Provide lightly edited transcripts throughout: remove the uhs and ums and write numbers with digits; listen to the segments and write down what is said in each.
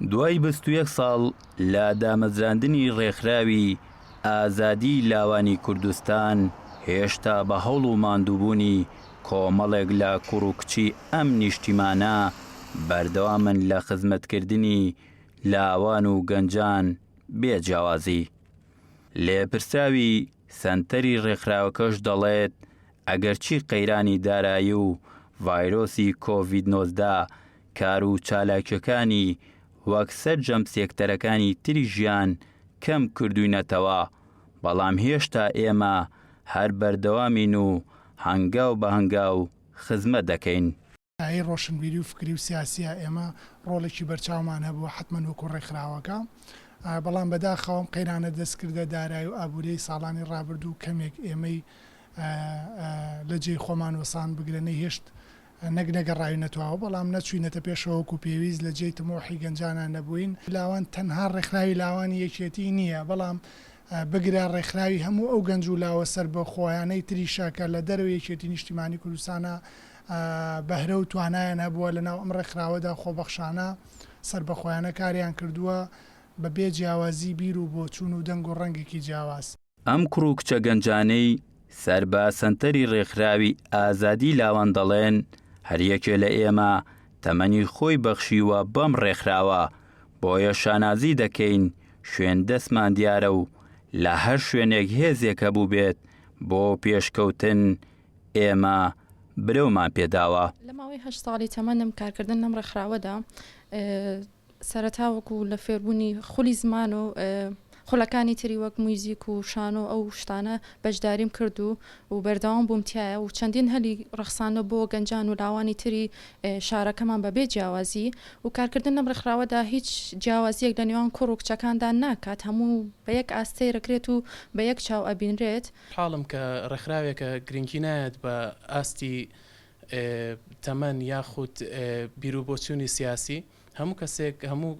دوای 21 ساڵ لە دامەزراندنی ڕێکخراوی ئازادی لاوانی کوردستان هێشتا بە هەوڵ و ماندووبوونی کۆمەڵێک لە کوڕ و کچی ئەم نیشتیمانە بەردەوامن لە خزمەتکردنی لاوان و گەنجان بێجیاوازی. لێپرسراوی سەنتەری ڕێکخراوەکەش دەڵێت ئەگەرچی قەیرانی دارایی و ڤایرۆسی کۆڤید-19 کار و چالاکیەکانی وەک سەرجەم سێکتەرەکانی تری ژیان کەم کردوینەتەوە، بەڵام هێشتا ئێمە هەر بەردەوامین و هەنگاو بە هەنگاو خزمەت دەکەین. ئای ڕۆشنبیری و فکری و سیاسیە ئێمە ڕۆڵێکی بەرچاومان هەبووە حتمەن وەکو ڕێکخراوەکە، بەڵام بەداخەوەم قەیرانە دەستکردە دارایی و ئابوورەی ساڵانی ڕابردوو کەمێک ئێمەی لە جێی خۆمان وەسان بگرێنەی هێشت نەگەڕاوی نەتواوە، بەڵام نەچوینەتە پێشەوەکو پێویست لە جێی تمۆحی گەنجانان نەبووین. لاوان تەنها ڕێکخراوی لاوانی یەکێتی نییە، بەڵام بگرە ڕێکخراوی هەموو ئەو گەنج و لاوە سەر بە خۆیانەی تریشەکە لە دەرەوە یەکێتی نیشتیمانی کوردستانە بەهرە و توانایان هەبووە لە ناو ئەم ڕێکخراوەدا خۆبەخشانە سەر بە خۆیانە کاریان کردووە بە بێ جیاوازی بیر و بۆ چوون و دەنگ و ڕەنگێکی جیاواز. ئەم کوڕ و کچە گەنجانەی سەر بە سەنتەری ڕێکخراوی ئازادی لاوان دەڵێن هەریەکێ لە ئێمە تەمەنی خۆی بەخشیوە بەم ڕێکخراوە، بۆیە شانازی دەکەین شوێن دەستمان دیارە و لە هەر شوێنێک هێزێک هەبوو بێت بۆ پێشکەوتن ئێمە برەومان پێداوە. لە ماوەی 8 ساڵی تەمەنم کارکردن لەم ڕێکخراوەدا سەرەتا وەکو لە فێربوونی خولی زمان و خۆلەکانی تری وەک مویزیک و شان و ئەو شتانە بەشداریم کرد و بەردەوام بووم تایە و چەندین هەلی ڕەخسانە بۆ گەنجان و لاوانی تری شارەکەمان بەبێ جیاوازی و کارکردن لەم ڕێکخراوەدا هیچ جیاوازیەک لە نێوان کوڕ و کچەکاندا ناکات، هەموو بە یەک ئاستەی ڕێکرێت و بە یەک چاو ئەبینرێت. حاڵم کە ڕێکخراوێکە گرنگی نایەت بە ئاستی تەمەن یاخود بیر و بۆچوونی سیاسی. هەموو کەسێک هەموو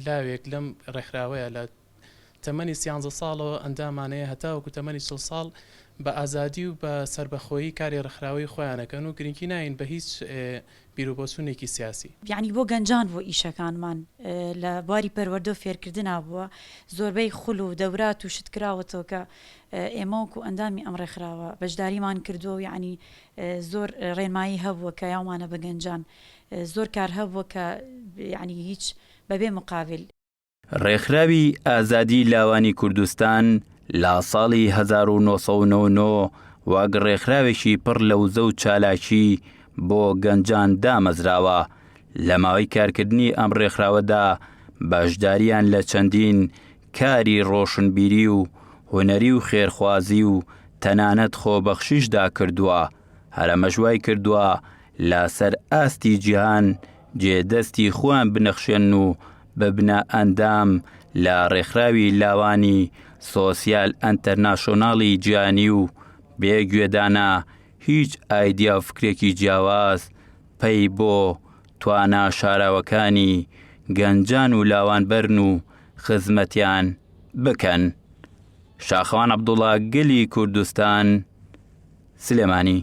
لاوێک لەم ڕێکخراوەیە لە تەمەنی 13 ساڵەوە ئەندامانەیە هەتاوەکو تەمەنی 40 ساڵ بە ئازادی و بە سربەخۆیی کاری ڕێکخراوەی خۆیانەکەن و گرنگی ناین بە هیچ بیرروبۆچوونێکی سیاسی. یعنی بۆ گەنجان بۆ ئیشەکانمان لە بواری پەروەردە و فێرکردنا بووە زۆربەی خول و دەورات و شتکراوەتەوە کە ئێمەوەکو ئەندامی ئەم ڕێکخراوە بەشداریمان کردووە و یعنی زۆر ڕێنمایی هەبووە کە یاوانە بە گەنجان زۆر کار هەبووە کە یعنی هیچ بەبێ مقابل. ڕێکخراوی ئازادی لاوانی کوردستان لە ساڵی 1999 وەک ڕێکخراوێکی پڕ لەوزە و چالاکی بۆ گەنجان دامەزراوە. لە ماوەی کارکردنی ئەم ڕێکخراوەدا بەشداریان لە چەندین کاری ڕۆشنبیری و هونەری و خێرخوازی و تەنانەت خۆبەخشیشدا کردووە، هەرەمەژوای کردووە لە سەر ئاستی جیهان جێدەستی خۆیان بنەخشێن و ببنە ئەندام لە ڕێکخراوی لاوانی سۆسیال ئەنتەرناشۆناڵی جیهانی و بێگوێدانە هیچ ئایدیا و فکرێکی جیاواز پەی بۆ توانە شاراوەکانی گەنجان و لاوانبەرن و خزمەتیان بکەن. شاخەوان عەبدوڵڵا، گەلی کوردستان، سلێمانی.